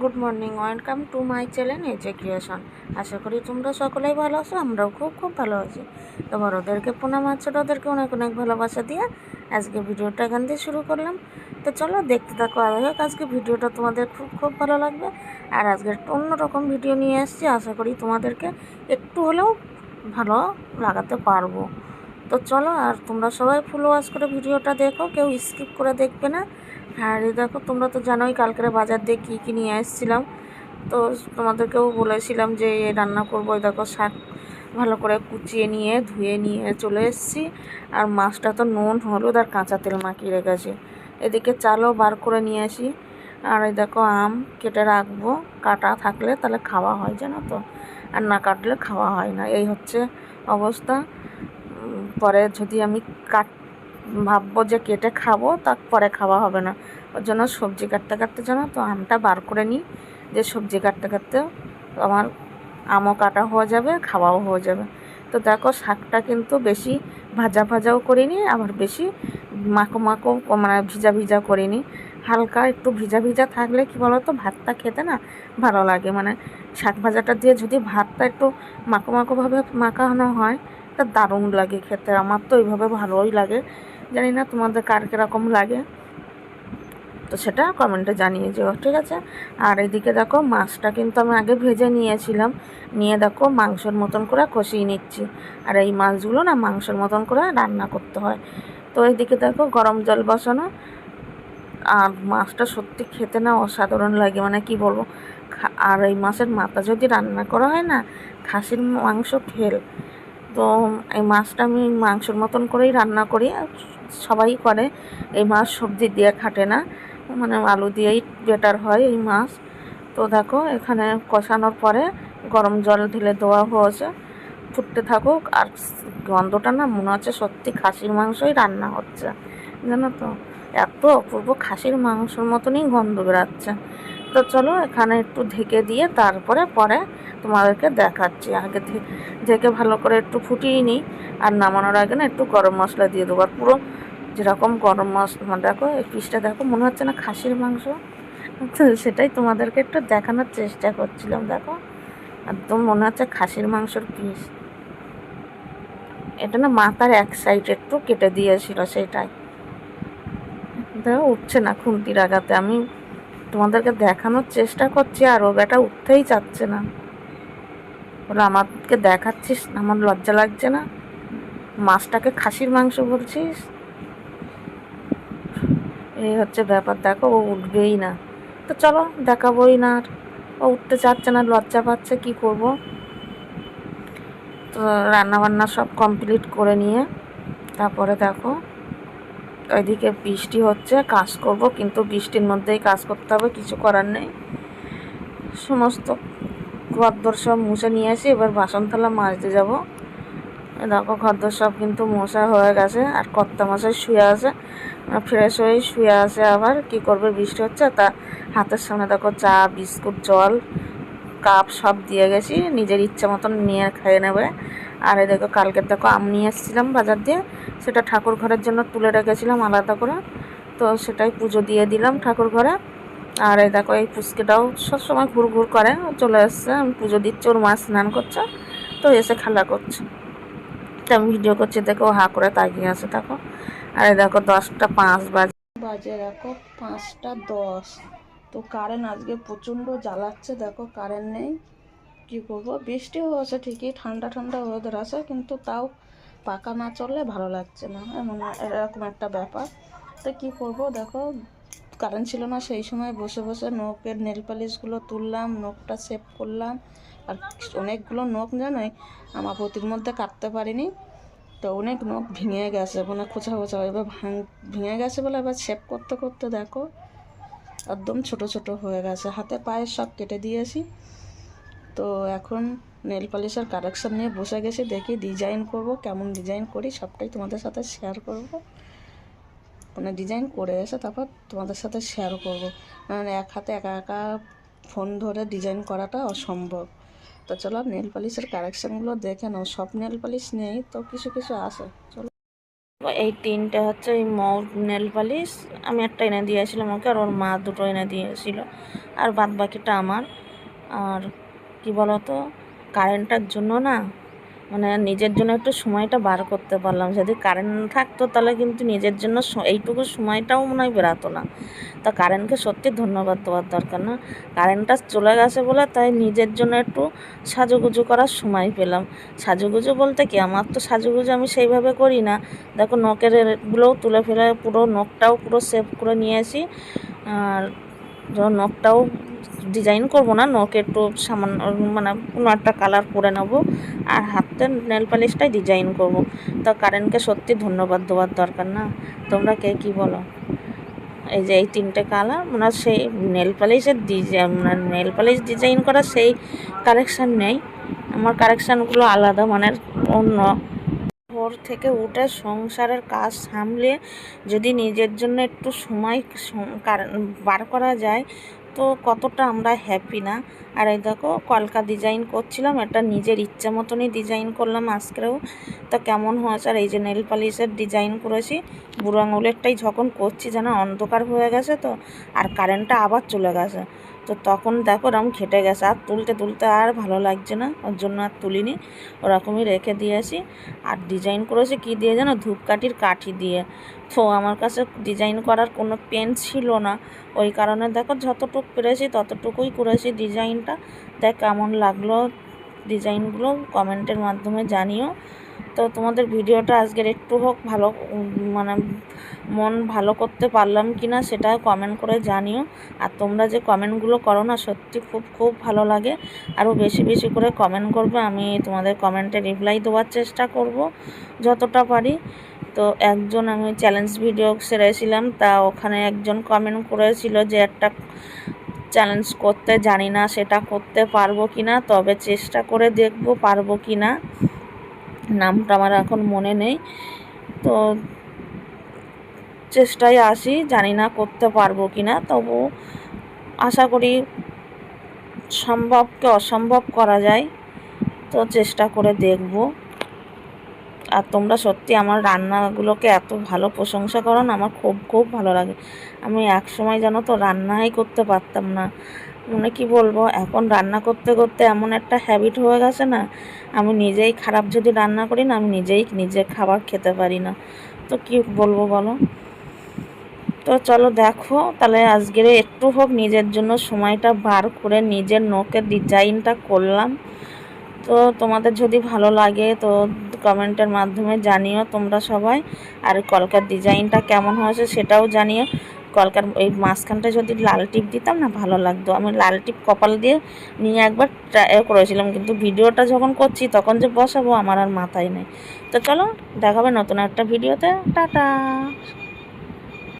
Good morning, welcome to my channel AJ creation. আশা করি তোমরা সকলেই ভালো আছো, আমরাও খুব খুব ভালো আছি। তো বড়োদেরকে প্রণাম, ছোটোদেরকে অনেক অনেক ভালোবাসা দিয়ে আজকে ভিডিওটা এখান দিয়ে শুরু করলাম। তো চলো দেখতে থাকো, আজকে ভিডিওটা তোমাদের খুব খুব ভালো লাগবে। আর আজকে একটা অন্যরকম ভিডিও নিয়ে এসেছি, আশা করি তোমাদেরকে একটু হলেও ভালো লাগাতে পারবো। তো চলো, আর তোমরা সবাই ফুল ওয়াচ করে ভিডিওটা দেখো, কেউ স্কিপ করে দেখবে না। আর এই দেখো, তোমরা তো জানোই কালকের বাজার দিয়ে কী কী নিয়ে এসেছিলাম। তো তোমাদেরকেও বলেছিলাম যে রান্না করবো। এই দেখো, শাক ভালো করে কুচিয়ে নিয়ে ধুয়ে নিয়ে চলে এসেছি। আর মাছটা তো নুন হলুদ আর কাঁচা তেল মাখিয়ে রেখেছি। এদিকে চালও বার করে নিয়ে আসি। আর এই দেখো, আম কেটে রাখবো, কাটা থাকলে তাহলে খাওয়া হয়, জানো তো, আর না কাটলে খাওয়া হয় না, এই হচ্ছে অবস্থা। পরে যদি আমি ভাববো যে কেটে খাবো, তারপরে খাওয়া হবে না। ওর জন্য সবজি কাটতে কাটতে জানো তো আমটা বার করে নিই, যে সবজি কাটতে কাটতে আমার আমও কাটা হয়ে যাবে, খাওয়াও হয়ে যাবে। তো দেখো, শাকটা কিন্তু বেশি ভাজা ভাজাও করিনি, আবার বেশি মাখো মাখো মানে ভিজা ভিজা করিনি। হালকা একটু ভিজা ভিজা থাকলে কি বলো তো, ভাতটা খেতে না ভালো লাগে। মানে শাক ভাজাটা দিয়ে যদি ভাতটা একটু মাখো মাখোভাবে মাখানো হয়, তা দারুণ লাগে খেতে। আমার তো এইভাবে ভালোই লাগে, জানি না তোমাদের কার কীরকম লাগে, তো সেটা কমেন্টে জানিয়ে যেও, ঠিক আছে। আর এদিকে দেখো, মাছটা কিন্তু আমি আগে ভেজে নিয়েছিলাম, নিয়ে দেখো মাংসের মতন করে কষিয়ে নিচ্ছি। আর এই মাছগুলো না মাংসের মতন করে রান্না করতে হয়। তো এইদিকে দেখো গরম জল বসানো। আর মাছটা সত্যি খেতে না অসাধারণ লাগে, মানে কি বলবো। আর এই মাছের মাথা যদি রান্না করা হয় না, খাসির মাংস ফেল। তো এই মাছটা আমি মাংসের মতন করেই রান্না করি, সবাই করে। এই মাছ সবজি দিয়ে খাটে না, মানে আলু দিয়েই বেটার হয় এই মাছ। তো দেখো, এখানে কষানোর পরে গরম জল ঢেলে দেওয়া হয়েছে, ফুটতে থাকুক। আর গন্ধটা না মনে হচ্ছে সত্যি খাসির মাংসই রান্না হচ্ছে, জানো তো, এত অপূর্ব খাসির মাংসর মতনই গন্ধ বেরাচ্ছে। তো চলো, এখানে একটু ঢেকে দিয়ে তারপরে পরে তোমাদেরকে দেখাচ্ছি। আগে ঢেকে ভালো করে একটু ফুটিয়ে নিই, আর নামানোর আগে না একটু গরম মশলা দিয়ে দেবো। আর পুরো যেরকম গরম মশলা, দেখো এই পিসটা দেখো, মনে হচ্ছে না খাসির মাংস। তো সেটাই তোমাদেরকে একটু দেখানোর চেষ্টা করছিলাম। দেখো, একদম মনে হচ্ছে খাসির মাংসর পিস। এটা না মাথার এক সাইড একটু কেটে দিয়েছিল, সেটাই দেখো উঠছে না খুন্তির আঘাতে। আমি তোমাদেরকে দেখানোর চেষ্টা করছি, আর ও বেটা উঠতেই চাচ্ছে না। বলে আমাকে দেখাচ্ছিস, আমার লজ্জা লাগছে না? মাছটাকে খাসির মাংস বলছিস? এই হচ্ছে ব্যাপার। দেখো, ও উঠবেই না। তো চলো, দেখাবোই না। আর ও উঠতে চাচ্ছে না, লজ্জা পাচ্ছে, কি করব। তো রান্নাবান্না সব কমপ্লিট করে নিয়ে তারপরে দেখো, ওইদিকে বৃষ্টি হচ্ছে, কাজ করব, কিন্তু বৃষ্টির মধ্যেই কাজ করতে হবে, কিছু করার নেই। সমস্ত ঘরদোর সব মুছে নিয়ে আসি, এবার বাসন থালা মাজতে যাব। দেখো, ঘরদোর সব কিন্তু মশা হয়ে গেছে। আর কর্তা মশাই শুয়ে আছে, ফ্রেশ হয়েই শুয়ে আছে। আবার কি করবে, বৃষ্টি হচ্ছে, তা হাতের সামনে দেখো চা বিস্কুট জল কাপ সব দিয়ে গেছি, নিজের ইচ্ছা মতন নিয়ে খেয়ে নেবে। আর এই দেখো, কালকে দেখো আম নিয়ে এসেছিলাম বাজার দিয়ে, সেটা ঠাকুর ঘরের জন্য তুলে রেখেছিলাম আলাদা করে। তো সেটাই পুজো দিয়ে দিলাম ঠাকুর ঘরে। আর এই দেখো, এই পুচকেটাও সবসময় ঘুর ঘুর করে, চলে এসছে, আমি পুজো দিচ্ছি, ওর মা স্নান করছে, তো এসে খেলা করছে। তো আমি ভিডিও করছি, দেখো হা করে তাকিয়ে আছে। দেখো, আর এই দেখো 10টা 5 বাজে, দেখো 5টা 10। তো কারেন্ট আজকে প্রচণ্ড জ্বালাচ্ছে, দেখো কারেন্ট নেই, কী করবো। বৃষ্টি হয়েছে ঠিকই, ঠান্ডা ঠান্ডা ওয়েদার আছে, কিন্তু তাও পাকা না চললে ভালো লাগছে না, এমন এরকম একটা ব্যাপার। তো কী করবো, দেখো কারেন্ট ছিল না, সেই সময় বসে বসে নখের নেল পালিশগুলো তুললাম, নখটা সেভ করলাম। আর অনেকগুলো নখ জানোই আমার প্রতির মধ্যে কাটতে পারিনি, তো অনেক নখ ভেঙে গেছে, মানে খোঁচা খোঁচা এবার ভেঙে গেছে বলে এবার শেপ করতে করতে দেখো একদম ছোট ছোট হয়ে গেছে, হাতে পায়ে সব কেটে দিয়েছি। তো এখন নেল পালিশের কালেকশান নিয়ে বসে গেছি, দেখি ডিজাইন করব, কেমন ডিজাইন করি সবটাই তোমাদের সাথে শেয়ার করব। মানে ডিজাইন করে এসে তারপর তোমাদের সাথে শেয়ার করব, মানে এক হাতে একা একা ফোন ধরে ডিজাইন করাটা অসম্ভব। তো চলো নেল পালিশের কালেকশানগুলো দেখে নাও, সব নেল পালিশ নেই, তো কিছু কিছু আছে, চলো। এই 3টে হচ্ছে এই নেল পালিশ। আমি একটা এনে দিয়েছিলাম ওকে, আর ওর মা 2টো এনে দিয়েছিল, আর বাদ বাকিটা আমার। আর কি বলতো, কারেন্টটার জন্য না মানে নিজের জন্য একটু সময়টা বার করতে পারলাম। যদি কারেন্ট থাকতো তাহলে কিন্তু নিজের জন্য এইটুকু সময়টাও মনে হয় বেরাতো না। তা কারেন্টকে সত্যি ধন্যবাদ দেওয়ার দরকার না, কারেন্টটা চলে গেছে বলে তাই নিজের জন্য একটু সাজুগুজু করার সময় পেলাম। সাজুগুজু বলতে কি, আমার তো সাজুগুজু আমি সেইভাবে করি না। দেখো নখের এগুলোও তুলে ফেলে পুরো নখটাও পুরো সেভ করে নিয়েছি। আর নখটাও ডিজাইন করব না, নখে একটু সামান্য মানে কোনো একটা কালার করে নেব, আর হাতে নেল পালিশটাই ডিজাইন করব। তো কারেন্টকে সত্যি ধন্যবাদ দেওয়ার দরকার না? তোমরা কে কী বলো? এই যে এই 3টে কালার মানে সেই নেল পালিশের ডিজাইন, মানে নেল পালিশ ডিজাইন করা সেই কালেকশান নেই আমার, কালেকশানগুলো আলাদা মানে অন্য। ভোর থেকে উঠে সংসারের কাজ সামলে যদি নিজের জন্য একটু সময় বার করা যায় তো কতটা আমরা হ্যাপি না? আর এই দেখো কলকা ডিজাইন করছিলাম, এটা নিজের ইচ্ছা মতনই ডিজাইন করলাম আজকেও। তো কেমন হয়েছে? আর এই যে নেল পালিশের ডিজাইন করেছি, বুড়ো আঙুলেরটাই যখন করছি যেন অন্ধকার হয়ে গেছে তো, আর কারেন্টটা আবার চলে গেছে। তো তখন দেখো ওরকম ঘেটে গেছে, আর তুলতে তুলতে আর ভালো লাগছে না, ওর জন্য আর তুলিনি, ওরকমই রেখে দিয়েছি। আর ডিজাইন করেছি কী দিয়ে যেন, ধূপকাঠির কাঠি দিয়ে। তো আমার কাছে ডিজাইন করার কোনো পেন ছিল না, ওই কারণে দেখো যতটুকু পেরেছি ততটুকুই করেছি ডিজাইনটা। দেখ কেমন লাগলো ডিজাইনগুলো কমেন্টের মাধ্যমে জানিও। তো তোমাদের ভিডিওটা আজকের একটু হোক ভালো মানে মন ভালো করতে পারলাম কি না সেটা কমেন্ট করে জানিও। আর তোমরা যে কমেন্টগুলো করো না সত্যি খুব খুব ভালো লাগে, আরও বেশি বেশি করে কমেন্ট করবে, আমি তোমাদের কমেন্টে রিপ্লাই দেওয়ার চেষ্টা করব যতটা পারি। তো একজন আমি চ্যালেঞ্জ ভিডিও সেরেছিলাম, তা ওখানে একজন কমেন্ট করেছিল যে একটা চ্যালেঞ্জ করতে জানি না সেটা করতে পারবো কি না, তবে চেষ্টা করে দেখবো পারবো কি না। নামটা আমার এখন মনে নেই, তো চেষ্টায় আসি, জানি না করতে পারবো কি না, তবু আশা করি সম্ভবকে অসম্ভব করা যায়, তো চেষ্টা করে দেখব। আর তোমরা সত্যি আমার রান্নাগুলোকে এত ভালো প্রশংসা করো না, আমার খুব খুব ভালো লাগে। আমি এক সময় জানো তো রান্নাই করতে পারতাম না, মানে কি বলবো, এখন রান্না করতে করতে এমন একটা হ্যাবিট হয়ে গেছে না, আমি নিজেই খারাপ যদি রান্না করি না, আমি নিজেই নিজের খাবার খেতে পারি না। তো কি বলবো বলো? তো চলো দেখো তাহলে আজকের একটু হোক নিজের জন্য সময়টা বার করে নিজের নখের ডিজাইনটা করলাম। তো তোমাদের যদি ভালো লাগে তো কমেন্টের মাধ্যমে জানিও তোমরা সবাই। আর কলকার ডিজাইনটা কেমন হয়েছে সেটাও জানিও। কলকার এই মাঝখানটা যদি লাল টিপ দিতাম না ভালো লাগতো, আমি লাল টিপ কপাল দিয়ে নিয়ে একবার ট্রাই করেছিলাম, কিন্তু ভিডিওটা যখন করছি তখন যে বসাবো আমার আর মাথায় নেই। তো চলো দেখাবে নতুন একটা ভিডিওতে, টাটা।